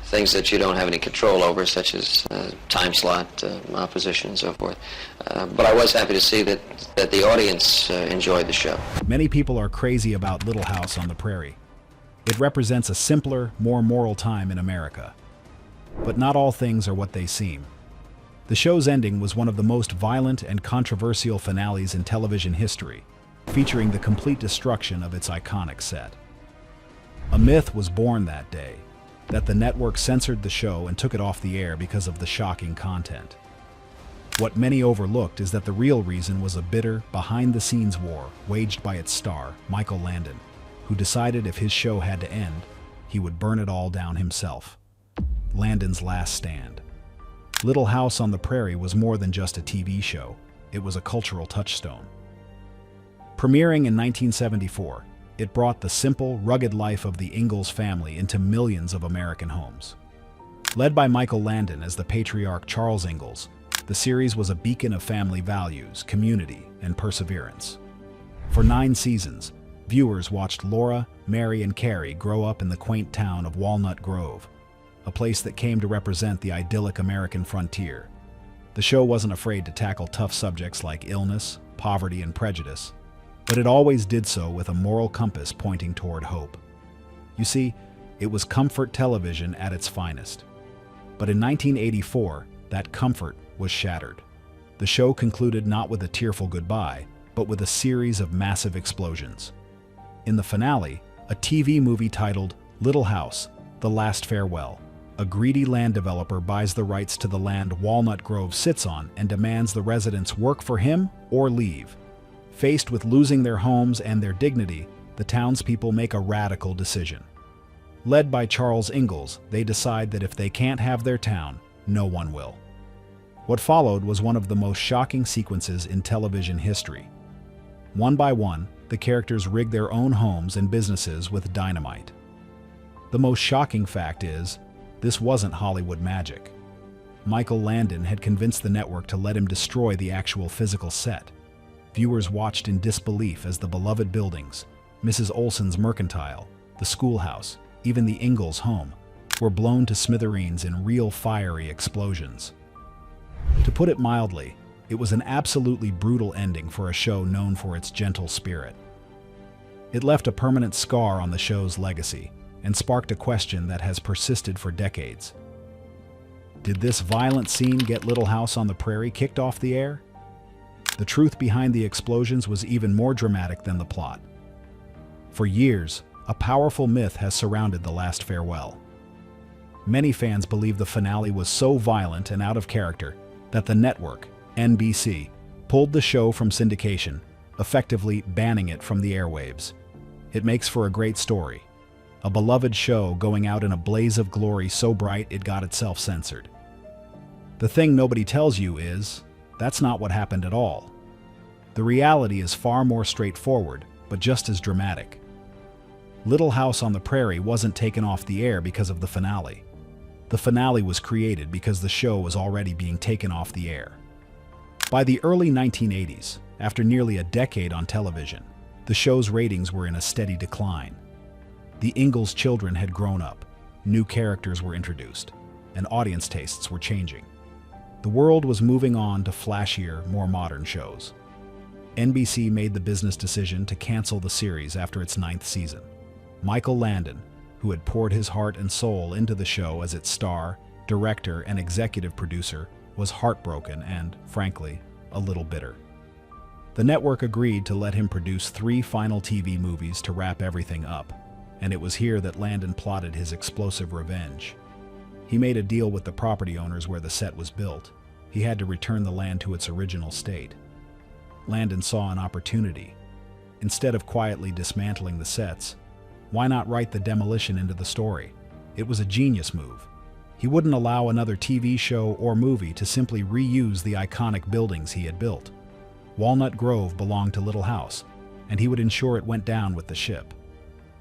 things that you don't have any control over, such as time slot, opposition, and so forth. But I was happy to see that the audience enjoyed the show. Many people are crazy about Little House on the Prairie. It represents a simpler, more moral time in America. But not all things are what they seem. The show's ending was one of the most violent and controversial finales in television history, featuring the complete destruction of its iconic set. A myth was born that day, that the network censored the show and took it off the air because of the shocking content. What many overlooked is that the real reason was a bitter, behind-the-scenes war waged by its star, Michael Landon, who decided if his show had to end, he would burn it all down himself. Landon's last stand. Little House on the Prairie was more than just a TV show. It was a cultural touchstone. Premiering in 1974, it brought the simple, rugged life of the Ingalls family into millions of American homes. Led by Michael Landon as the patriarch Charles Ingalls, the series was a beacon of family values, community, and perseverance. For 9 seasons, viewers watched Laura, Mary, and Carrie grow up in the quaint town of Walnut Grove, a place that came to represent the idyllic American frontier. The show wasn't afraid to tackle tough subjects like illness, poverty, and prejudice, but it always did so with a moral compass pointing toward hope. You see, it was comfort television at its finest. But in 1984, that comfort was shattered. The show concluded not with a tearful goodbye, but with a series of massive explosions. In the finale, a TV movie titled Little House, The Last Farewell, a greedy land developer buys the rights to the land Walnut Grove sits on and demands the residents work for him or leave. Faced with losing their homes and their dignity, the townspeople make a radical decision. Led by Charles Ingalls, they decide that if they can't have their town, no one will. What followed was one of the most shocking sequences in television history. One by one, the characters rig their own homes and businesses with dynamite. The most shocking fact is, this wasn't Hollywood magic. Michael Landon had convinced the network to let him destroy the actual physical set. Viewers watched in disbelief as the beloved buildings, Mrs. Olson's mercantile, the schoolhouse, even the Ingalls home, were blown to smithereens in real fiery explosions. To put it mildly, it was an absolutely brutal ending for a show known for its gentle spirit. It left a permanent scar on the show's legacy and sparked a question that has persisted for decades. Did this violent scene get Little House on the Prairie kicked off the air? The truth behind the explosions was even more dramatic than the plot. For years, a powerful myth has surrounded The Last Farewell. Many fans believe the finale was so violent and out of character that the network, NBC, pulled the show from syndication, effectively banning it from the airwaves. It makes for a great story. A beloved show going out in a blaze of glory so bright it got itself censored. The thing nobody tells you is, that's not what happened at all. The reality is far more straightforward, but just as dramatic. Little House on the Prairie wasn't taken off the air because of the finale. The finale was created because the show was already being taken off the air. By the early 1980s, after nearly a decade on television, the show's ratings were in a steady decline. The Ingalls children had grown up, new characters were introduced, and audience tastes were changing. The world was moving on to flashier, more modern shows. NBC made the business decision to cancel the series after its 9th season. Michael Landon, who had poured his heart and soul into the show as its star, director, and executive producer, was heartbroken and, frankly, a little bitter. The network agreed to let him produce 3 final TV movies to wrap everything up, and it was here that Landon plotted his explosive revenge. He made a deal with the property owners where the set was built. He had to return the land to its original state. Landon saw an opportunity. Instead of quietly dismantling the sets, why not write the demolition into the story? It was a genius move. He wouldn't allow another TV show or movie to simply reuse the iconic buildings he had built. Walnut Grove belonged to Little House, and he would ensure it went down with the ship.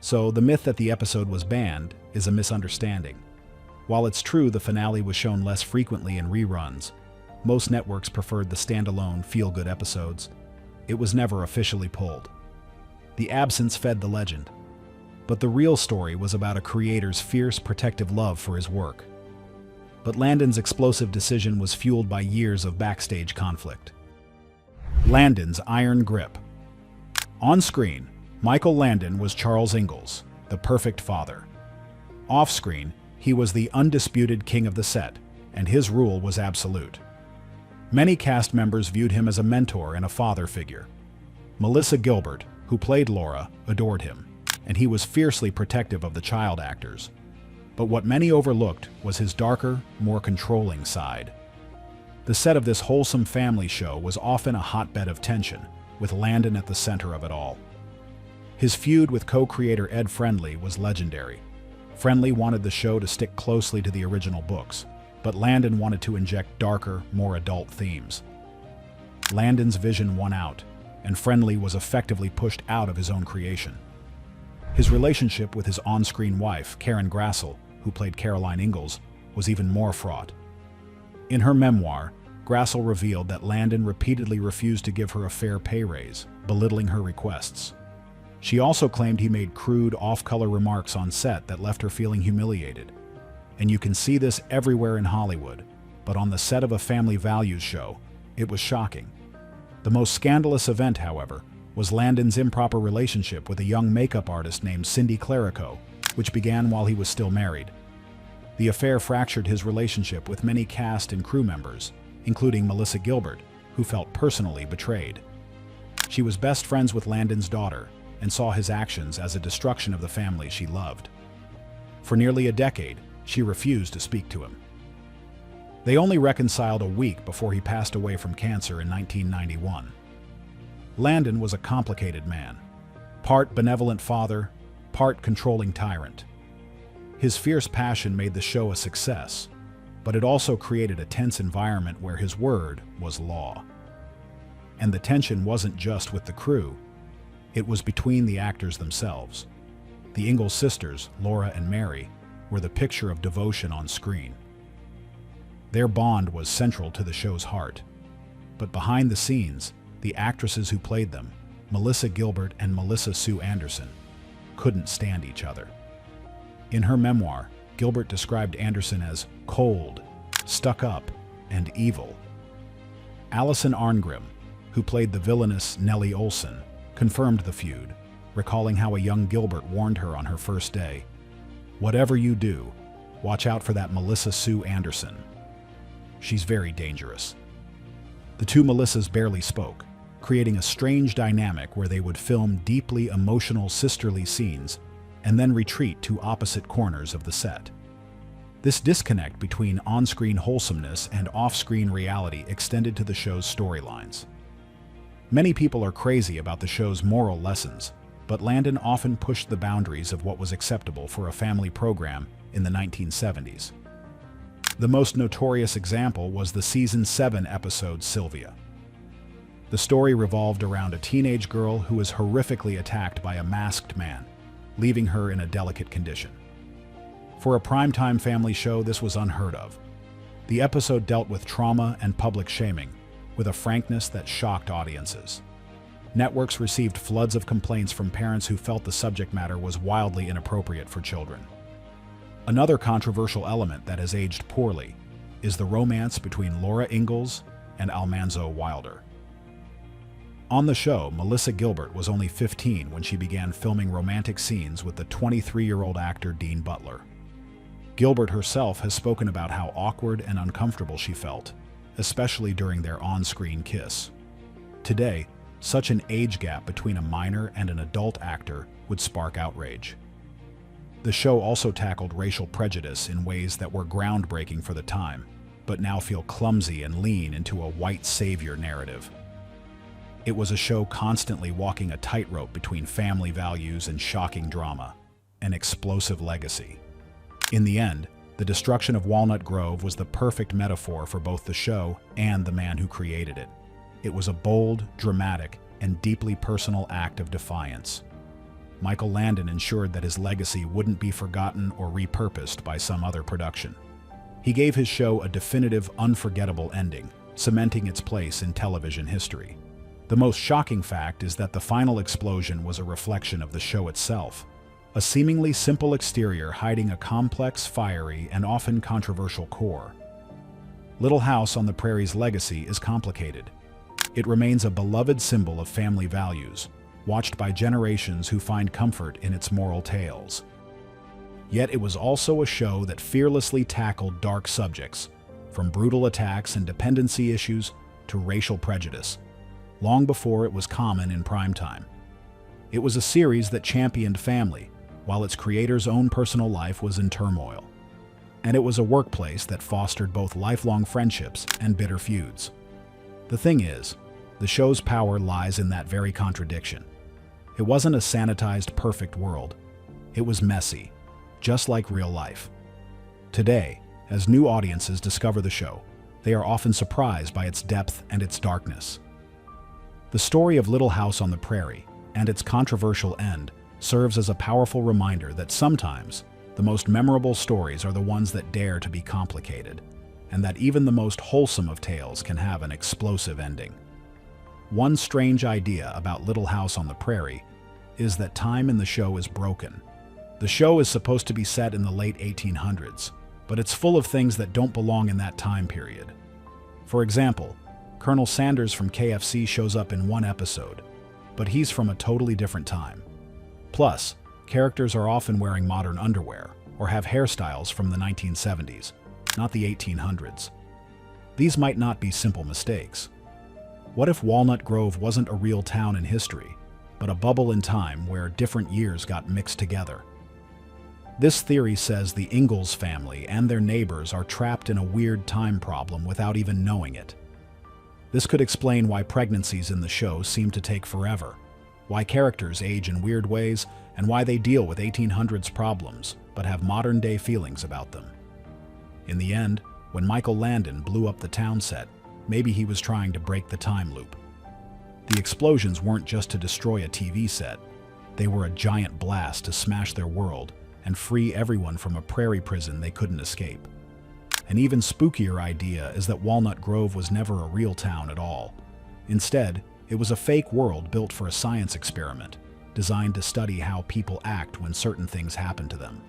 So the myth that the episode was banned is a misunderstanding. While it's true the finale was shown less frequently in reruns, most networks preferred the standalone, feel-good episodes. It was never officially pulled. The absence fed the legend. But the real story was about a creator's fierce protective love for his work. But Landon's explosive decision was fueled by years of backstage conflict. Landon's iron grip. On screen, Michael Landon was Charles Ingalls, the perfect father. Off-screen, he was the undisputed king of the set, and his rule was absolute. Many cast members viewed him as a mentor and a father figure. Melissa Gilbert, who played Laura, adored him, and he was fiercely protective of the child actors. But what many overlooked was his darker, more controlling side. The set of this wholesome family show was often a hotbed of tension, with Landon at the center of it all. His feud with co-creator Ed Friendly was legendary. Friendly wanted the show to stick closely to the original books, but Landon wanted to inject darker, more adult themes. Landon's vision won out, and Friendly was effectively pushed out of his own creation. His relationship with his on-screen wife, Karen Grassel, who played Caroline Ingalls, was even more fraught. In her memoir, Grassel revealed that Landon repeatedly refused to give her a fair pay raise, belittling her requests. She also claimed he made crude, off-color remarks on set that left her feeling humiliated. And you can see this everywhere in Hollywood, but on the set of a family values show, it was shocking. The most scandalous event, however, was Landon's improper relationship with a young makeup artist named Cindy Clerico, which began while he was still married. The affair fractured his relationship with many cast and crew members, including Melissa Gilbert, who felt personally betrayed. She was best friends with Landon's daughter and saw his actions as a destruction of the family she loved. For nearly a decade, she refused to speak to him. They only reconciled a week before he passed away from cancer in 1991. Landon was a complicated man, part benevolent father, part controlling tyrant. His fierce passion made the show a success, but it also created a tense environment where his word was law. And the tension wasn't just with the crew, it was between the actors themselves. The Ingalls sisters, Laura and Mary, were the picture of devotion on screen. Their bond was central to the show's heart. But behind the scenes, the actresses who played them, Melissa Gilbert and Melissa Sue Anderson, couldn't stand each other. In her memoir, Gilbert described Anderson as cold, stuck up, and evil. Allison Arngrim, who played the villainous Nellie Olson, confirmed the feud, recalling how a young Gilbert warned her on her first day, "Whatever you do, watch out for that Melissa Sue Anderson. She's very dangerous." The two Melissas barely spoke, creating a strange dynamic where they would film deeply emotional sisterly scenes and then retreat to opposite corners of the set. This disconnect between on-screen wholesomeness and off-screen reality extended to the show's storylines. Many people are crazy about the show's moral lessons, but Landon often pushed the boundaries of what was acceptable for a family program in the 1970s. The most notorious example was the season 7 episode Sylvia. The story revolved around a teenage girl who was horrifically attacked by a masked man, leaving her in a delicate condition. For a primetime family show, this was unheard of. The episode dealt with trauma and public shaming, with a frankness that shocked audiences. Networks received floods of complaints from parents who felt the subject matter was wildly inappropriate for children. Another controversial element that has aged poorly is the romance between Laura Ingalls and Almanzo Wilder. On the show, Melissa Gilbert was only 15 when she began filming romantic scenes with the 23-year-old actor Dean Butler. Gilbert herself has spoken about how awkward and uncomfortable she felt, especially during their on-screen kiss. Today, such an age gap between a minor and an adult actor would spark outrage. The show also tackled racial prejudice in ways that were groundbreaking for the time, but now feel clumsy and lean into a white savior narrative. It was a show constantly walking a tightrope between family values and shocking drama, an explosive legacy. In the end, the destruction of Walnut Grove was the perfect metaphor for both the show and the man who created it. It was a bold, dramatic, and deeply personal act of defiance. Michael Landon ensured that his legacy wouldn't be forgotten or repurposed by some other production. He gave his show a definitive, unforgettable ending, cementing its place in television history. The most shocking fact is that the final explosion was a reflection of the show itself, a seemingly simple exterior hiding a complex, fiery, and often controversial core. Little House on the Prairie's legacy is complicated. It remains a beloved symbol of family values, watched by generations who find comfort in its moral tales. Yet it was also a show that fearlessly tackled dark subjects, from brutal attacks and dependency issues to racial prejudice, long before it was common in primetime. It was a series that championed family, while its creator's own personal life was in turmoil. And it was a workplace that fostered both lifelong friendships and bitter feuds. The thing is, the show's power lies in that very contradiction. It wasn't a sanitized, perfect world. It was messy, just like real life. Today, as new audiences discover the show, they are often surprised by its depth and its darkness. The story of Little House on the Prairie and its controversial end serves as a powerful reminder that sometimes the most memorable stories are the ones that dare to be complicated, and that even the most wholesome of tales can have an explosive ending. One strange idea about Little House on the Prairie is that time in the show is broken. The show is supposed to be set in the late 1800s, but it's full of things that don't belong in that time period. For example, Colonel Sanders from KFC shows up in one episode, but he's from a totally different time. Plus, characters are often wearing modern underwear or have hairstyles from the 1970s, not the 1800s. These might not be simple mistakes. What if Walnut Grove wasn't a real town in history, but a bubble in time where different years got mixed together? This theory says the Ingalls family and their neighbors are trapped in a weird time problem without even knowing it. This could explain why pregnancies in the show seem to take forever, why characters age in weird ways, and why they deal with 1800s problems but have modern-day feelings about them. In the end, when Michael Landon blew up the town set, maybe he was trying to break the time loop. The explosions weren't just to destroy a TV set. They were a giant blast to smash their world and free everyone from a prairie prison they couldn't escape. An even spookier idea is that Walnut Grove was never a real town at all. Instead, it was a fake world built for a science experiment, designed to study how people act when certain things happen to them.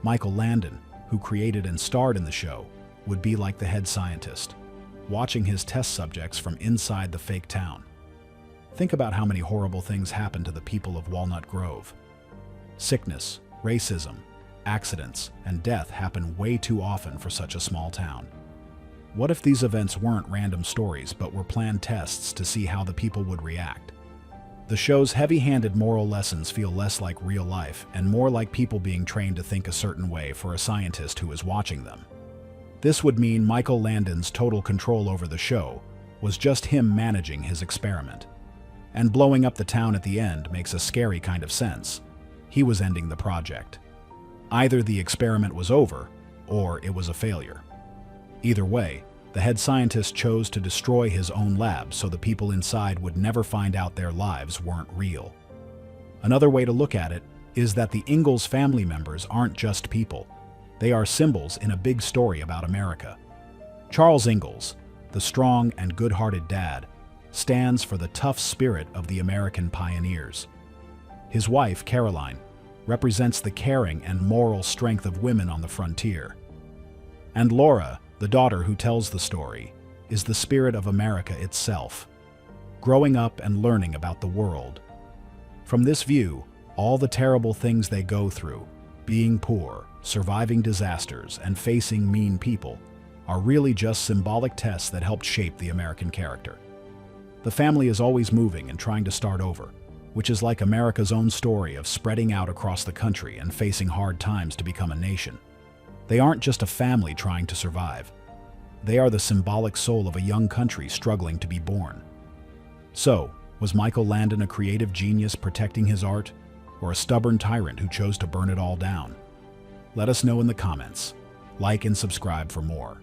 Michael Landon, who created and starred in the show, would be like the head scientist, watching his test subjects from inside the fake town. Think about how many horrible things happened to the people of Walnut Grove. Sickness, racism, accidents, and death happen way too often for such a small town. What if these events weren't random stories but were planned tests to see how the people would react? The show's heavy-handed moral lessons feel less like real life and more like people being trained to think a certain way for a scientist who is watching them. This would mean Michael Landon's total control over the show was just him managing his experiment. And blowing up the town at the end makes a scary kind of sense. He was ending the project. Either the experiment was over, or it was a failure. Either way, the head scientist chose to destroy his own lab so the people inside would never find out their lives weren't real. Another way to look at it is that the Ingalls family members aren't just people. They are symbols in a big story about America. Charles Ingalls, the strong and good-hearted dad, stands for the tough spirit of the American pioneers. His wife, Caroline, represents the caring and moral strength of women on the frontier. And Laura, the daughter who tells the story, is the spirit of America itself, growing up and learning about the world. From this view, all the terrible things they go through, being poor, surviving disasters, and facing mean people, are really just symbolic tests that helped shape the American character. The family is always moving and trying to start over, which is like America's own story of spreading out across the country and facing hard times to become a nation. They aren't just a family trying to survive. They are the symbolic soul of a young country struggling to be born. So, was Michael Landon a creative genius protecting his art, or a stubborn tyrant who chose to burn it all down? Let us know in the comments. Like and subscribe for more.